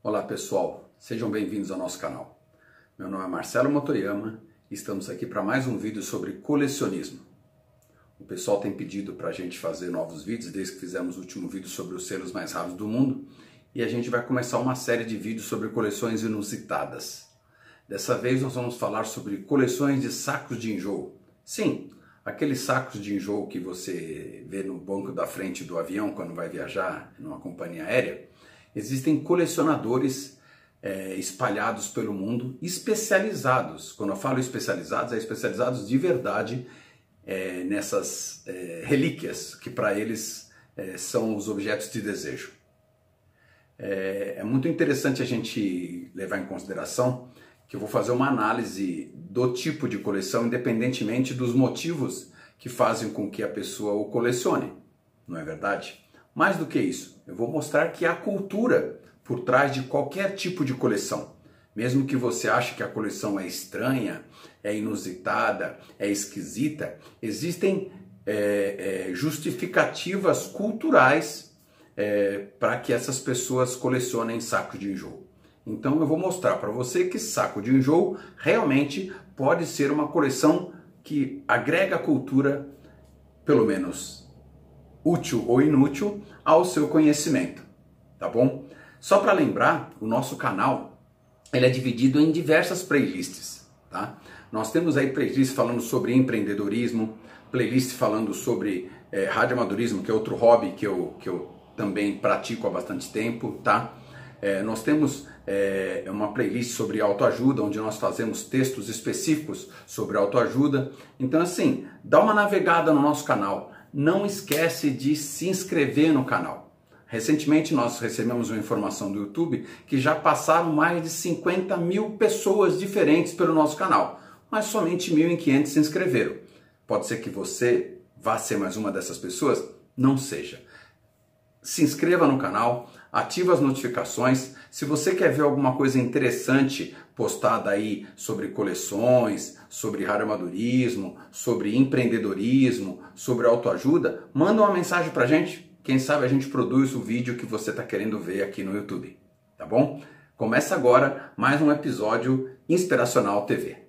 Olá pessoal, sejam bem-vindos ao nosso canal. Meu nome é Marcelo Motoyama e estamos aqui para mais um vídeo sobre colecionismo. O pessoal tem pedido para a gente fazer novos vídeos desde que fizemos o último vídeo sobre os selos mais raros do mundo e a gente vai começar uma série de vídeos sobre coleções inusitadas. Dessa vez nós vamos falar sobre coleções de sacos de enjoo. Sim, aqueles sacos de enjoo que você vê no banco da frente do avião quando vai viajar numa companhia aérea. Existem colecionadores espalhados pelo mundo, especializados. Quando eu falo especializados, é especializados de verdade nessas relíquias, que para eles são os objetos de desejo. É muito interessante a gente levar em consideração que eu vou fazer uma análise do tipo de coleção, independentemente dos motivos que fazem com que a pessoa o colecione, não é verdade? Mais do que isso, eu vou mostrar que há cultura por trás de qualquer tipo de coleção. Mesmo que você ache que a coleção é estranha, é inusitada, é esquisita, existem justificativas culturais para que essas pessoas colecionem sacos de enjoo. Então eu vou mostrar para você que saco de enjoo realmente pode ser uma coleção que agrega cultura, pelo menos útil ou inútil, ao seu conhecimento, tá bom? Só para lembrar, o nosso canal ele é dividido em diversas playlists, tá? Nós temos aí playlists falando sobre empreendedorismo, playlist falando sobre radioamadorismo, que é outro hobby que eu também pratico há bastante tempo, tá? Nós temos uma playlist sobre autoajuda, onde nós fazemos textos específicos sobre autoajuda. Então assim, dá uma navegada no nosso canal. Não esquece de se inscrever no canal. Recentemente nós recebemos uma informação do YouTube que já passaram mais de 50 mil pessoas diferentes pelo nosso canal, mas somente 1.500 se inscreveram. Pode ser que você vá ser mais uma dessas pessoas? Não seja. Se inscreva no canal, ativa as notificações. Se você quer ver alguma coisa interessante postada aí sobre coleções, sobre radioamadorismo, sobre empreendedorismo, sobre autoajuda, manda uma mensagem pra gente. Quem sabe a gente produz o vídeo que você está querendo ver aqui no YouTube, tá bom? Começa agora mais um episódio Inspiracional TV.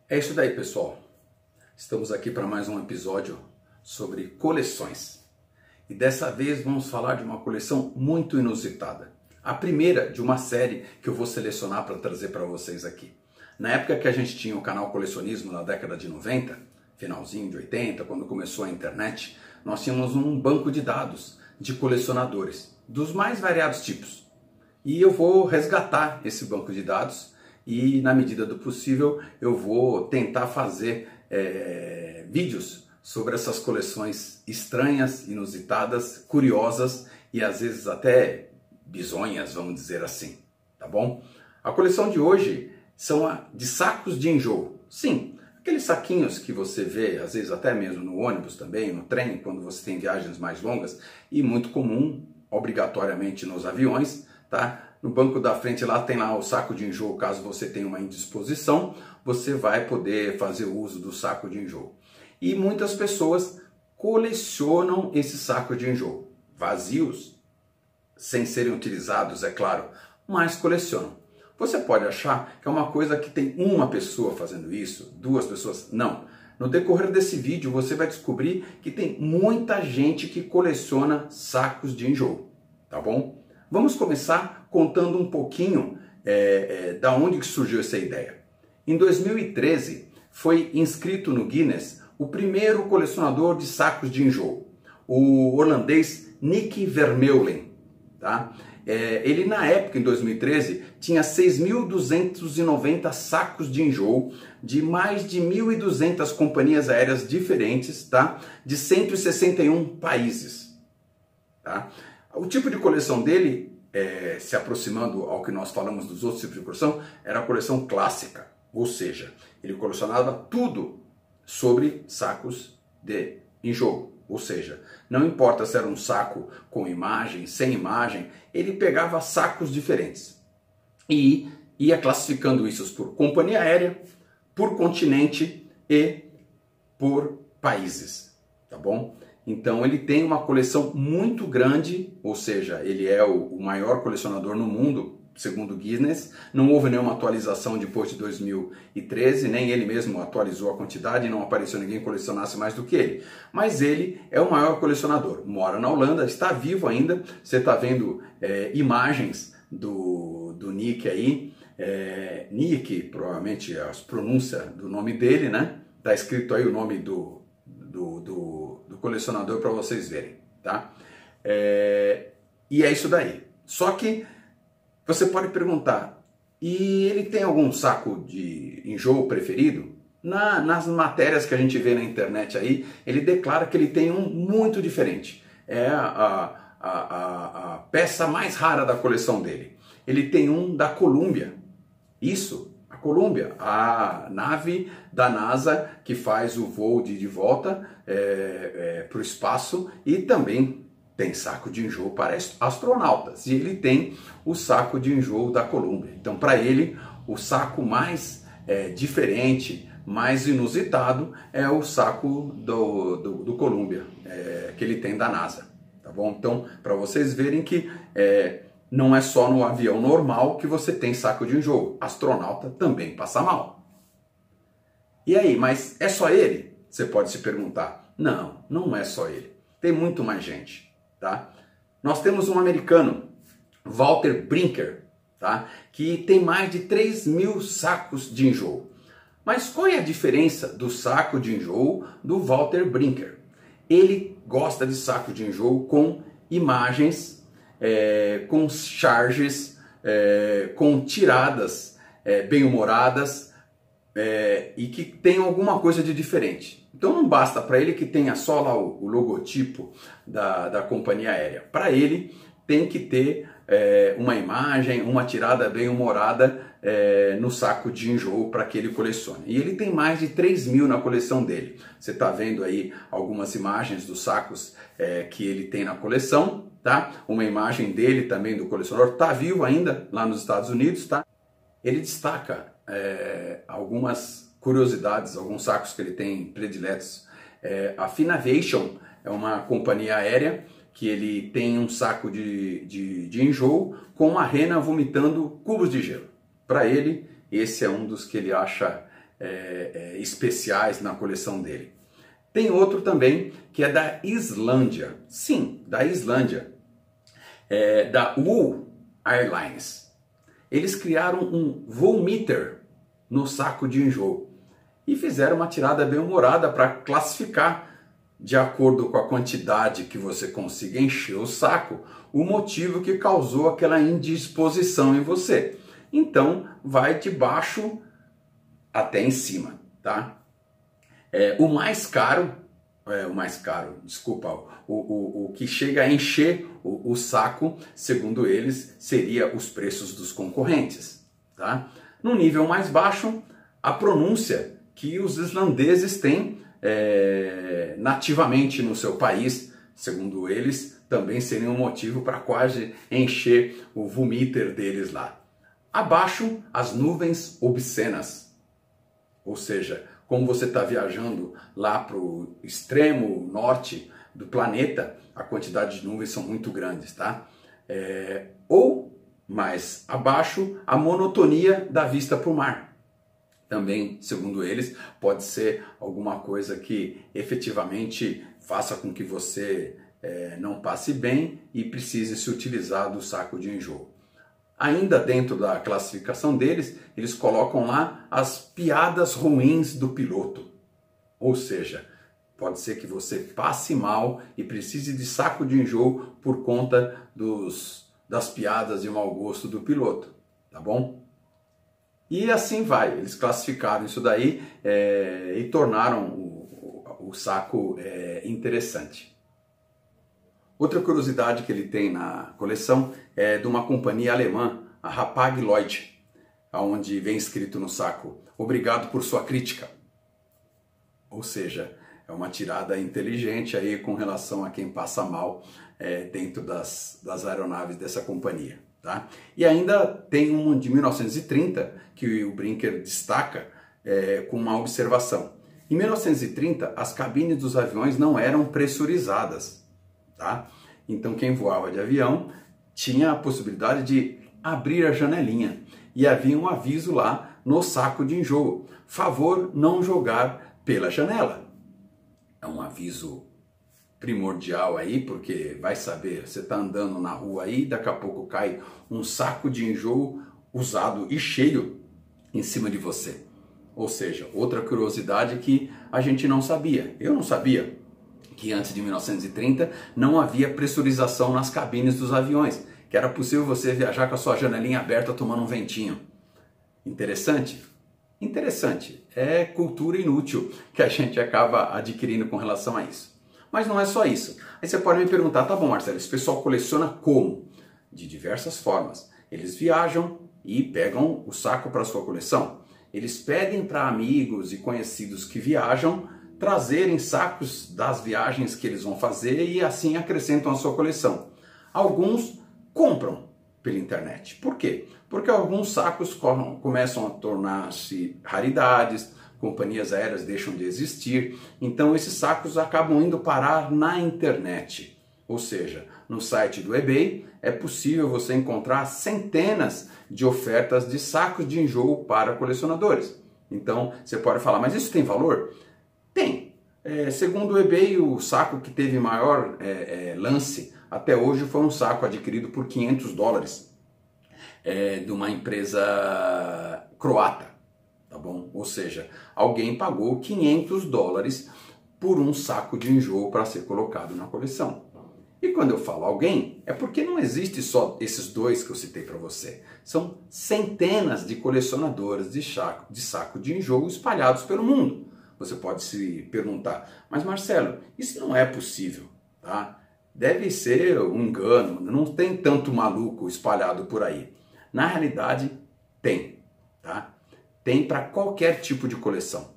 É isso daí, pessoal. Estamos aqui para mais um episódio sobre coleções. E dessa vez vamos falar de uma coleção muito inusitada. A primeira de uma série que eu vou selecionar para trazer para vocês aqui. Na época que a gente tinha o canal Colecionismo, na década de 90, finalzinho de 80, quando começou a internet, nós tínhamos um banco de dados de colecionadores, dos mais variados tipos. E eu vou resgatar esse banco de dados e, na medida do possível, eu vou tentar fazer vídeos sobre essas coleções estranhas, inusitadas, curiosas e às vezes até bizonhas, vamos dizer assim, tá bom? A coleção de hoje são de sacos de enjoo. Sim, aqueles saquinhos que você vê, às vezes até mesmo no ônibus também, no trem, quando você tem viagens mais longas, e muito comum, obrigatoriamente nos aviões, tá? No banco da frente lá tem lá o saco de enjoo, caso você tenha uma indisposição, você vai poder fazer uso do saco de enjoo. E muitas pessoas colecionam esse saco de enjoo, vazios, sem serem utilizados, é claro, mas colecionam. Você pode achar que é uma coisa que tem uma pessoa fazendo isso, duas pessoas, não. No decorrer desse vídeo você vai descobrir que tem muita gente que coleciona sacos de enjoo, tá bom? Vamos começar contando um pouquinho da onde que surgiu essa ideia. Em 2013 foi inscrito no Guinness o primeiro colecionador de sacos de enjoo, o holandês Nick Vermeulen. Tá? Ele na época, em 2013, tinha 6.290 sacos de enjoo de mais de 1.200 companhias aéreas diferentes, tá? De 161 países. Tá? O tipo de coleção dele, se aproximando ao que nós falamos dos outros tipos de coleção, era a coleção clássica, ou seja, ele colecionava tudo sobre sacos de enjoo. Ou seja, não importa se era um saco com imagem, sem imagem, ele pegava sacos diferentes e ia classificando isso por companhia aérea, por continente e por países, tá bom? Então ele tem uma coleção muito grande, ou seja, ele é o maior colecionador no mundo, segundo o Guinness. Não houve nenhuma atualização depois de 2013, nem ele mesmo atualizou a quantidade, não apareceu ninguém que colecionasse mais do que ele. Mas ele é o maior colecionador, mora na Holanda, está vivo ainda. Você está vendo imagens do Nick aí, Nick, provavelmente a pronúncia do nome dele, né? Está escrito aí o nome do colecionador para vocês verem, tá? E é isso daí. Só que você pode perguntar, e ele tem algum saco de enjoo preferido? Nas matérias que a gente vê na internet aí, ele declara que ele tem um muito diferente. É a peça mais rara da coleção dele. Ele tem um da Columbia. Isso, a Columbia, a nave da NASA que faz o voo de volta para o espaço, e também tem saco de enjoo para astronautas, e ele tem o saco de enjoo da Columbia. Então, para ele, o saco mais diferente, mais inusitado, é o saco do Columbia, que ele tem da NASA, tá bom? Então, para vocês verem que não é só no avião normal que você tem saco de enjoo, astronauta também passa mal. E aí, mas é só ele? Você pode se perguntar. Não, não é só ele, tem muito mais gente. Tá? Nós temos um americano, Walter Brinker, tá? Que tem mais de 3.000 sacos de enjoo. Mas qual é a diferença do saco de enjoo do Walter Brinker? Ele gosta de saco de enjoo com imagens, com charges, com tiradas bem-humoradas, e que tem alguma coisa de diferente. Então não basta para ele que tenha só lá o logotipo da companhia aérea. Para ele tem que ter uma imagem, uma tirada bem-humorada no saco de enjoo para que ele colecione. E ele tem mais de 3.000 na coleção dele. Você está vendo aí algumas imagens dos sacos que ele tem na coleção, tá? Uma imagem dele também do colecionador, está vivo ainda lá nos Estados Unidos, tá? Ele destaca algumas curiosidades, alguns sacos que ele tem prediletos. A Finaviation é uma companhia aérea que ele tem um saco de enjoo com uma rena vomitando cubos de gelo. Para ele, esse é um dos que ele acha especiais na coleção dele. Tem outro também que é da Islândia. Sim, da Islândia. Da Wool Airlines. Eles criaram um Vometer no saco de enjoo e fizeram uma tirada bem-humorada para classificar, de acordo com a quantidade que você consiga encher o saco, o motivo que causou aquela indisposição em você. Então, vai de baixo até em cima, tá? O mais caro, o que chega a encher o saco, segundo eles, seria os preços dos concorrentes, tá? No nível mais baixo, a pronúncia que os islandeses têm nativamente no seu país, segundo eles, também seria um motivo para quase encher o vomiter deles lá. Abaixo, as nuvens obscenas, ou seja, como você está viajando lá para o extremo norte do planeta, a quantidade de nuvens são muito grandes, tá? Ou, mais abaixo, a monotonia da vista para o mar. Também, segundo eles, pode ser alguma coisa que efetivamente faça com que você não passe bem e precise se utilizar do saco de enjoo. Ainda dentro da classificação deles, eles colocam lá as piadas ruins do piloto. Ou seja, pode ser que você passe mal e precise de saco de enjoo por conta das piadas de mau gosto do piloto, tá bom? E assim vai, eles classificaram isso daí e tornaram o saco interessante. Outra curiosidade que ele tem na coleção é de uma companhia alemã, a Hapag-Lloyd, onde vem escrito no saco: obrigado por sua crítica. Ou seja, É uma tirada inteligente aí com relação a quem passa mal dentro das aeronaves dessa companhia. Tá? E ainda tem um de 1930 que o Brinker destaca com uma observação. Em 1930, as cabines dos aviões não eram pressurizadas. Tá? Então quem voava de avião tinha a possibilidade de abrir a janelinha e havia um aviso lá no saco de enjoo: favor não jogar pela janela. É um aviso primordial aí, porque vai saber, você está andando na rua aí, daqui a pouco cai um saco de enjoo usado e cheio em cima de você. Ou seja, outra curiosidade que a gente não sabia. Eu não sabia que antes de 1930 não havia pressurização nas cabines dos aviões, que era possível você viajar com a sua janelinha aberta tomando um ventinho. Interessante? Interessante. É cultura inútil que a gente acaba adquirindo com relação a isso. Mas não é só isso. Aí você pode me perguntar, tá bom, Marcelo, esse pessoal coleciona como? De diversas formas. Eles viajam e pegam o saco para sua coleção. Eles pedem para amigos e conhecidos que viajam trazerem sacos das viagens que eles vão fazer e assim acrescentam a sua coleção. Alguns compram pela internet. Por quê? Porque alguns sacos começam a tornar-se raridades, companhias aéreas deixam de existir, então esses sacos acabam indo parar na internet. Ou seja, no site do eBay é possível você encontrar centenas de ofertas de sacos de enjoo para colecionadores. Então você pode falar, mas isso tem valor? Tem. Segundo o eBay, o saco que teve maior lance até hoje foi um saco adquirido por $500 de uma empresa croata. Tá bom? Ou seja, alguém pagou $500 por um saco de enjoo para ser colocado na coleção. E quando eu falo alguém, é porque não existe só esses dois que eu citei para você. São centenas de colecionadores de saco de enjoo espalhados pelo mundo. Você pode se perguntar, mas Marcelo, isso não é possível, tá? Deve ser um engano, não tem tanto maluco espalhado por aí. Na realidade, tem, tá? Tem para qualquer tipo de coleção.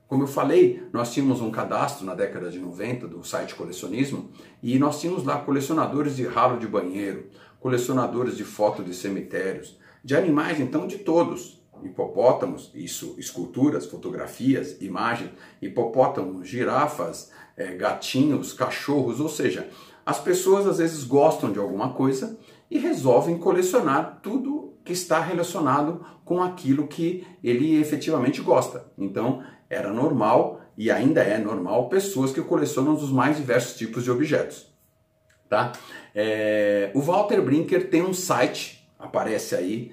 Como eu falei, nós tínhamos um cadastro na década de 90 do site Colecionismo e nós tínhamos lá colecionadores de ralo de banheiro, colecionadores de foto de cemitérios, de animais então de todos, hipopótamos, isso, esculturas, fotografias, imagens, hipopótamos, girafas, gatinhos, cachorros, ou seja, as pessoas às vezes gostam de alguma coisa e resolvem colecionar tudo que está relacionado com aquilo que ele efetivamente gosta. Então, era normal e ainda é normal pessoas que colecionam os mais diversos tipos de objetos. Tá? O Walter Brinker tem um site, aparece aí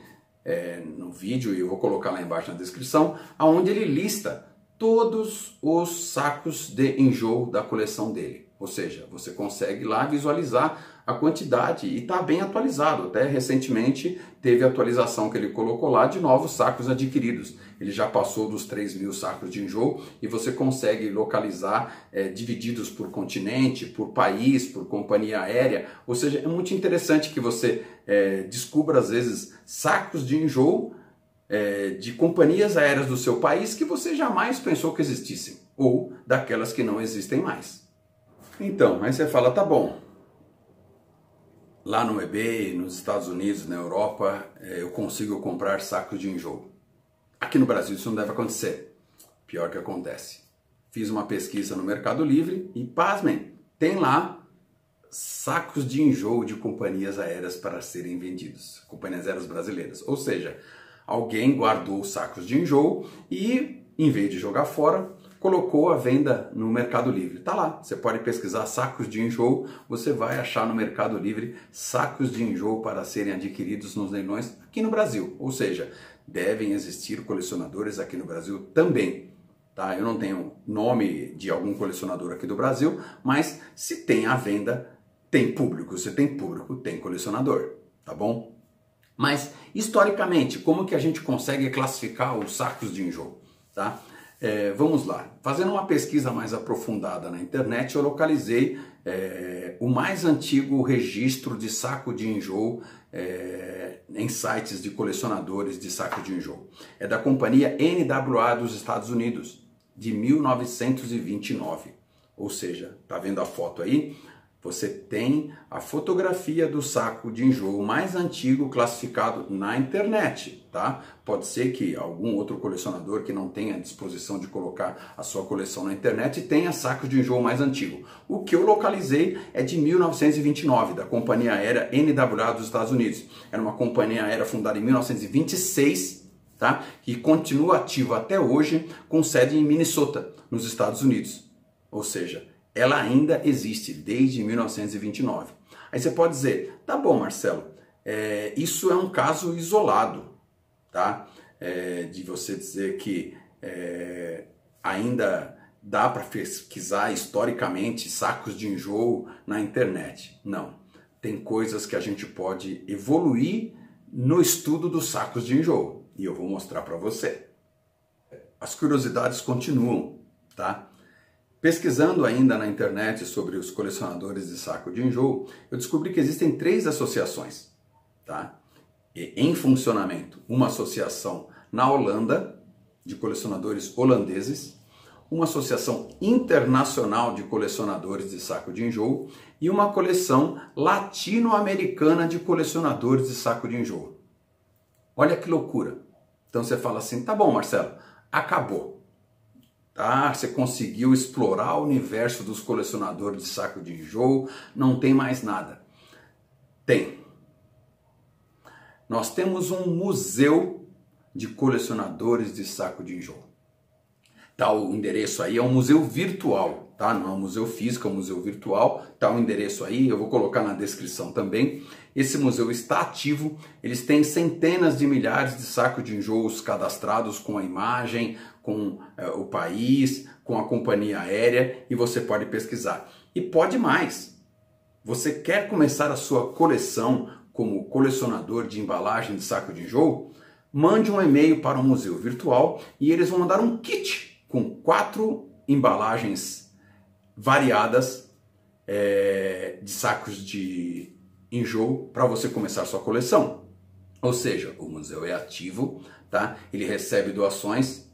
no vídeo e eu vou colocar lá embaixo na descrição, onde ele lista todos os sacos de enjoo da coleção dele. Ou seja, você consegue lá visualizar a quantidade e está bem atualizado. Até recentemente teve a atualização que ele colocou lá de novos sacos adquiridos. Ele já passou dos 3.000 sacos de enjoo e você consegue localizar divididos por continente, por país, por companhia aérea. Ou seja, é muito interessante que você descubra às vezes sacos de enjoo de companhias aéreas do seu país que você jamais pensou que existissem, ou daquelas que não existem mais. Então, aí você fala, tá bom, lá no eBay, nos Estados Unidos, na Europa, eu consigo comprar sacos de enjoo. Aqui no Brasil isso não deve acontecer. Pior que acontece. Fiz uma pesquisa no Mercado Livre e, pasmem, tem lá sacos de enjoo de companhias aéreas para serem vendidos. Companhias aéreas brasileiras. Ou seja, alguém guardou os sacos de enjoo e, em vez de jogar fora, colocou à venda no Mercado Livre. Tá lá, você pode pesquisar sacos de enjoo, você vai achar no Mercado Livre sacos de enjoo para serem adquiridos nos leilões aqui no Brasil. Ou seja, devem existir colecionadores aqui no Brasil também. Tá? Eu não tenho nome de algum colecionador aqui do Brasil, mas se tem à venda, tem público. Se tem público, tem colecionador. Tá bom? Mas, historicamente, como que a gente consegue classificar os sacos de enjoo? Tá? Vamos lá, fazendo uma pesquisa mais aprofundada na internet, eu localizei o mais antigo registro de saco de enjoo em sites de colecionadores de saco de enjoo. É da companhia NWA dos Estados Unidos, de 1929. Ou seja, tá vendo a foto aí? Você tem a fotografia do saco de enjoo mais antigo classificado na internet, tá? Pode ser que algum outro colecionador que não tenha disposição de colocar a sua coleção na internet tenha sacos de enjoo mais antigo. O que eu localizei é de 1929, da companhia aérea NWA dos Estados Unidos. Era uma companhia aérea fundada em 1926, tá? Que continua ativa até hoje, com sede em Minnesota, nos Estados Unidos. Ou seja, ela ainda existe desde 1929. Aí você pode dizer, tá bom, Marcelo, isso é um caso isolado, tá? De você dizer que ainda dá para pesquisar historicamente sacos de enjoo na internet. Não, tem coisas que a gente pode evoluir no estudo dos sacos de enjoo, e eu vou mostrar para você. As curiosidades continuam, tá? Pesquisando ainda na internet sobre os colecionadores de saco de enjoo, eu descobri que existem 3 associações, tá? Em funcionamento. Uma associação na Holanda, de colecionadores holandeses, uma associação internacional de colecionadores de saco de enjoo e uma coleção latino-americana de colecionadores de saco de enjoo. Olha que loucura! Então você fala assim, tá bom, Marcelo, acabou. Tá, você conseguiu explorar o universo dos colecionadores de saco de enjoo, não tem mais nada. Tem. Nós temos um museu de colecionadores de saco de enjoo. Tá, o endereço aí é um museu virtual, tá? Não é um museu físico, é um museu virtual. Tá o endereço aí, eu vou colocar na descrição também. Esse museu está ativo, eles têm centenas de milhares de sacos de enjoos cadastrados com a imagem, com o país, com a companhia aérea, e você pode pesquisar. E pode mais. Você quer começar a sua coleção como colecionador de embalagem de saco de enjoo? Mande um e-mail para o museu virtual e eles vão mandar um kit com 4 embalagens variadas de sacos de enjoo para você começar sua coleção. Ou seja, o museu é ativo, tá? Ele recebe doações,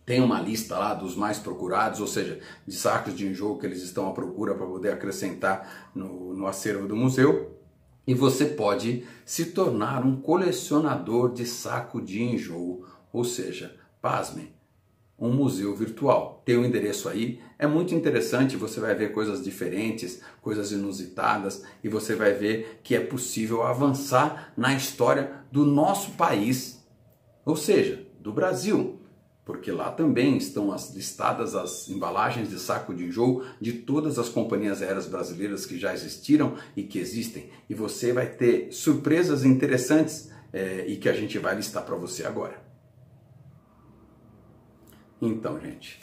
tem uma lista lá dos mais procurados, ou seja, de sacos de enjoo que eles estão à procura para poder acrescentar no acervo do museu. E você pode se tornar um colecionador de saco de enjoo, ou seja, pasmem, um museu virtual. Tem o endereço aí, é muito interessante, você vai ver coisas diferentes, coisas inusitadas, e você vai ver que é possível avançar na história do nosso país, ou seja, do Brasil. Porque lá também estão listadas as embalagens de saco de enjoo de todas as companhias aéreas brasileiras que já existiram e que existem. E você vai ter surpresas interessantes e que a gente vai listar para você agora. Então, gente,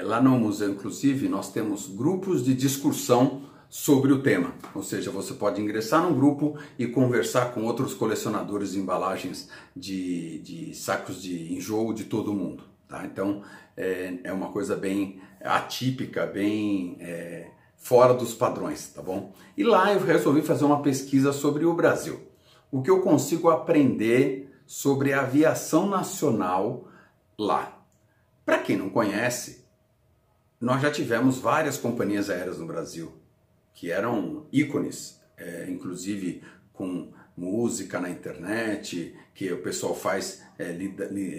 lá no museu, inclusive, nós temos grupos de discussão sobre o tema, ou seja, você pode ingressar num grupo e conversar com outros colecionadores de embalagens de sacos de enjoo de todo o mundo, tá? Então é uma coisa bem atípica, bem fora dos padrões, tá bom? E lá eu resolvi fazer uma pesquisa sobre o Brasil, o que eu consigo aprender sobre a aviação nacional lá. Para quem não conhece, nós já tivemos várias companhias aéreas no Brasil, que eram ícones, inclusive com música na internet, que o pessoal faz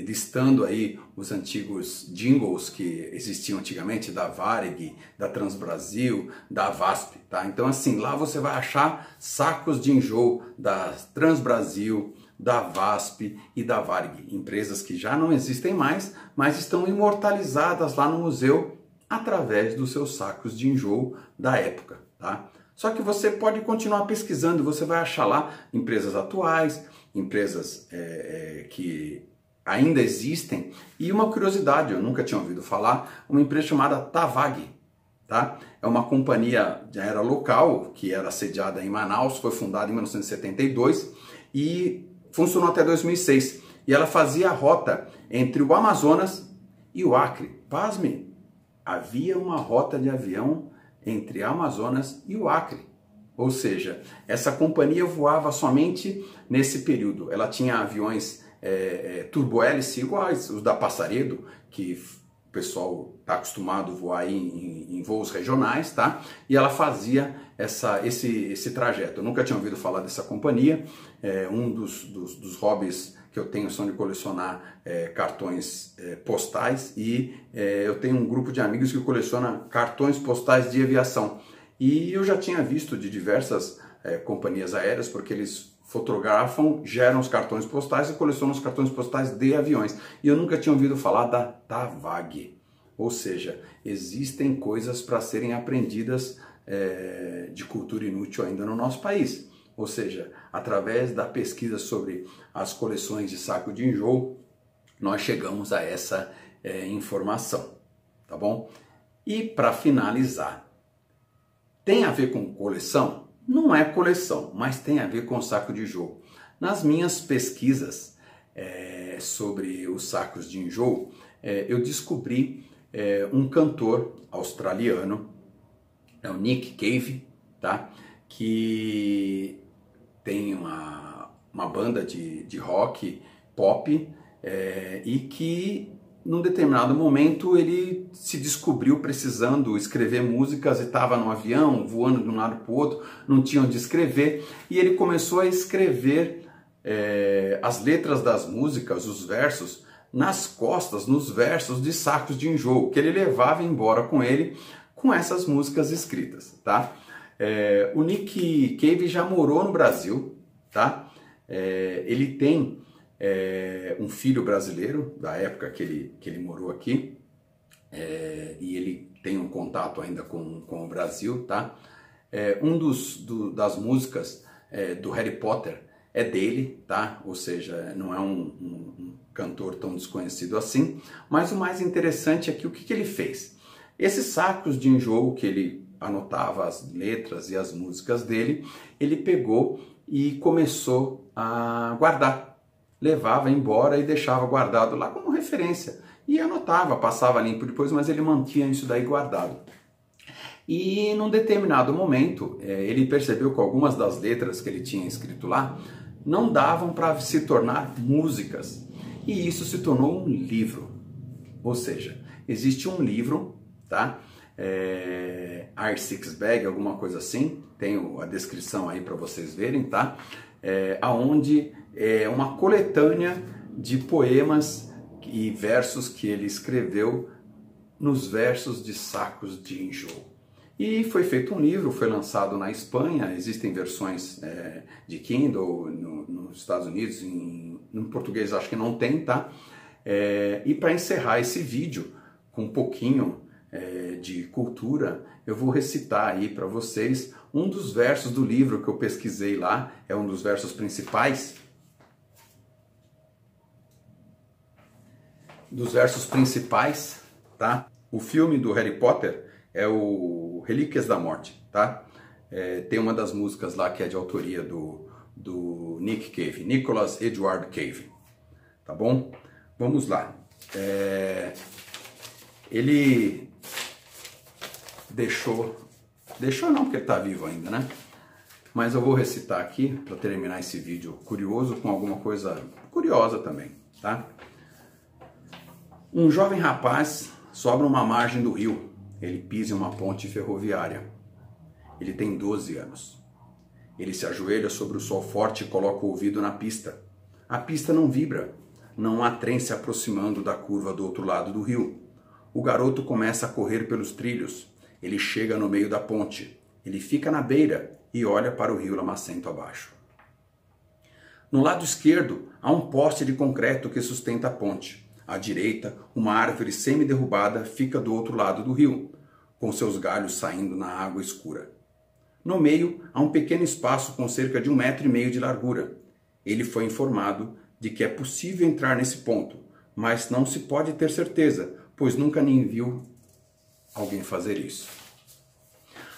listando aí os antigos jingles que existiam antigamente, da Varig, da Transbrasil, da VASP, tá? Então assim, lá você vai achar sacos de enjoo da Transbrasil, da VASP e da Varig, empresas que já não existem mais, mas estão imortalizadas lá no museu através dos seus sacos de enjoo da época. Tá? Só que você pode continuar pesquisando, você vai achar lá empresas atuais, empresas que ainda existem. E uma curiosidade, eu nunca tinha ouvido falar, uma empresa chamada Tavag. Tá? É uma companhia aérea local que era sediada em Manaus, foi fundada em 1972 e funcionou até 2006. E ela fazia a rota entre o Amazonas e o Acre. Pasme, havia uma rota de avião entre Amazonas e o Acre. Ou seja, essa companhia voava somente nesse período. Ela tinha aviões turbohélice iguais, os da Passaredo, que pessoal está acostumado a voar aí em voos regionais, tá? E ela fazia esse trajeto. Eu nunca tinha ouvido falar dessa companhia. Um dos hobbies que eu tenho são de colecionar cartões postais e eu tenho um grupo de amigos que coleciona cartões postais de aviação. E eu já tinha visto de diversas companhias aéreas, porque eles fotografam, geram os cartões postais e colecionam os cartões postais de aviões. E eu nunca tinha ouvido falar da TAVAG. Ou seja, existem coisas para serem aprendidas de cultura inútil ainda no nosso país. Ou seja, através da pesquisa sobre as coleções de saco de enjoo, nós chegamos a essa informação, tá bom? E para finalizar, tem a ver com coleção? Não é coleção, mas tem a ver com saco de enjoo. Nas minhas pesquisas sobre os sacos de enjoo, eu descobri um cantor australiano, é o Nick Cave, tá? Que tem uma banda de rock pop e que num determinado momento ele se descobriu precisando escrever músicas e estava no avião, voando de um lado para o outro, não tinha onde escrever, e ele começou a escrever as letras das músicas, os versos, nas costas, nos versos de sacos de enjoo, que ele levava embora com ele, com essas músicas escritas, tá? O Nick Cave já morou no Brasil, tá? Ele tem um filho brasileiro, da época que ele morou aqui, e ele tem um contato ainda com o Brasil, tá? Das músicas do Harry Potter é dele, tá? Ou seja, não é um cantor tão desconhecido assim, mas o mais interessante é que o que ele fez? Esses sacos de enjoo que ele anotava as letras e as músicas dele, ele pegou e começou a guardar. Levava embora e deixava guardado lá como referência. E anotava, passava limpo depois, mas ele mantinha isso daí guardado. E num determinado momento, ele percebeu que algumas das letras que ele tinha escrito lá não davam para se tornar músicas. E isso se tornou um livro. Ou seja, existe um livro, tá? R6 Bag, alguma coisa assim. Tenho a descrição aí para vocês verem, tá? Aonde é uma coletânea de poemas e versos que ele escreveu nos versos de sacos de enjoo. E foi feito um livro, foi lançado na Espanha, existem versões de Kindle nos Estados Unidos, em português acho que não tem, tá? E para encerrar esse vídeo com um pouquinho de cultura, eu vou recitar aí para vocês um dos versos do livro que eu pesquisei lá, é um dos versos principais. Tá? O filme do Harry Potter é o Relíquias da Morte, tá? Tem uma das músicas lá que é de autoria do Nick Cave, Nicholas Edward Cave, tá bom? Vamos lá. Ele deixou não, porque ele está vivo ainda, né? Mas eu vou recitar aqui para terminar esse vídeo curioso com alguma coisa curiosa também, tá? Um jovem rapaz sobe uma margem do rio. Ele pisa em uma ponte ferroviária. Ele tem 12 anos. Ele se ajoelha sobre o sol forte e coloca o ouvido na pista. A pista não vibra. Não há trem se aproximando da curva do outro lado do rio. O garoto começa a correr pelos trilhos. Ele chega no meio da ponte. Ele fica na beira e olha para o rio lamacento abaixo. No lado esquerdo, há um poste de concreto que sustenta a ponte. À direita, uma árvore semi-derrubada fica do outro lado do rio, com seus galhos saindo na água escura. No meio, há um pequeno espaço com cerca de 1,5 metros de largura. Ele foi informado de que é possível entrar nesse ponto, mas não se pode ter certeza, pois nunca nem viu alguém fazer isso.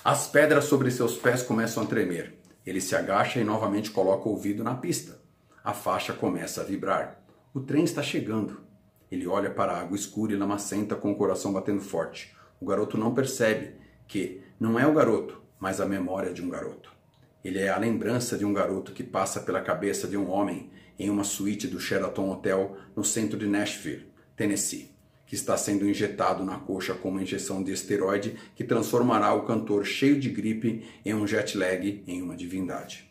As pedras sobre seus pés começam a tremer. Ele se agacha e novamente coloca o ouvido na pista. A faixa começa a vibrar. O trem está chegando. Ele olha para a água escura e lamacenta com o coração batendo forte. O garoto não percebe que não é o garoto, mas a memória de um garoto. Ele é a lembrança de um garoto que passa pela cabeça de um homem em uma suíte do Sheraton Hotel no centro de Nashville, Tennessee, que está sendo injetado na coxa com uma injeção de esteroide que transformará o cantor cheio de gripe em um jet lag em uma divindade.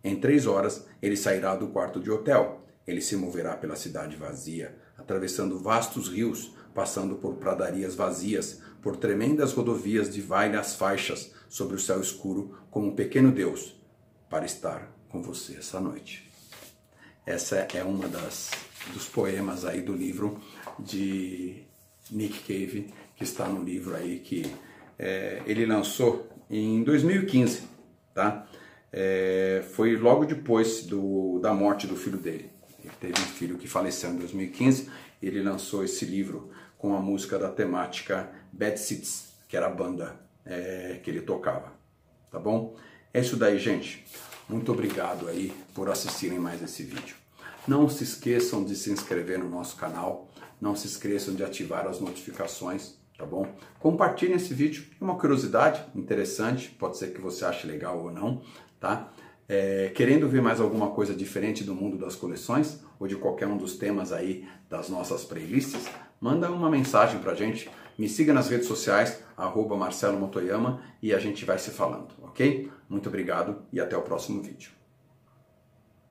Em 3 horas, ele sairá do quarto de hotel. Ele se moverá pela cidade vazia, atravessando vastos rios, passando por pradarias vazias, por tremendas rodovias de várias faixas sobre o céu escuro, como um pequeno Deus, para estar com você essa noite. Essa é uma dos poemas aí do livro de Nick Cave, que está no livro aí que ele lançou em 2015, tá? Foi logo depois da morte do filho dele. Ele teve um filho que faleceu em 2015, e ele lançou esse livro com a música da temática Bad Seeds, que era a banda que ele tocava, tá bom? É isso daí, gente. Muito obrigado aí por assistirem mais esse vídeo. Não se esqueçam de se inscrever no nosso canal, não se esqueçam de ativar as notificações, tá bom? Compartilhem esse vídeo, é uma curiosidade interessante, pode ser que você ache legal ou não, tá? Querendo ver mais alguma coisa diferente do mundo das coleções ou de qualquer um dos temas aí das nossas playlists, manda uma mensagem pra gente, me siga nas redes sociais, @Marcelo Motoyama, e a gente vai se falando, ok? Muito obrigado e até o próximo vídeo.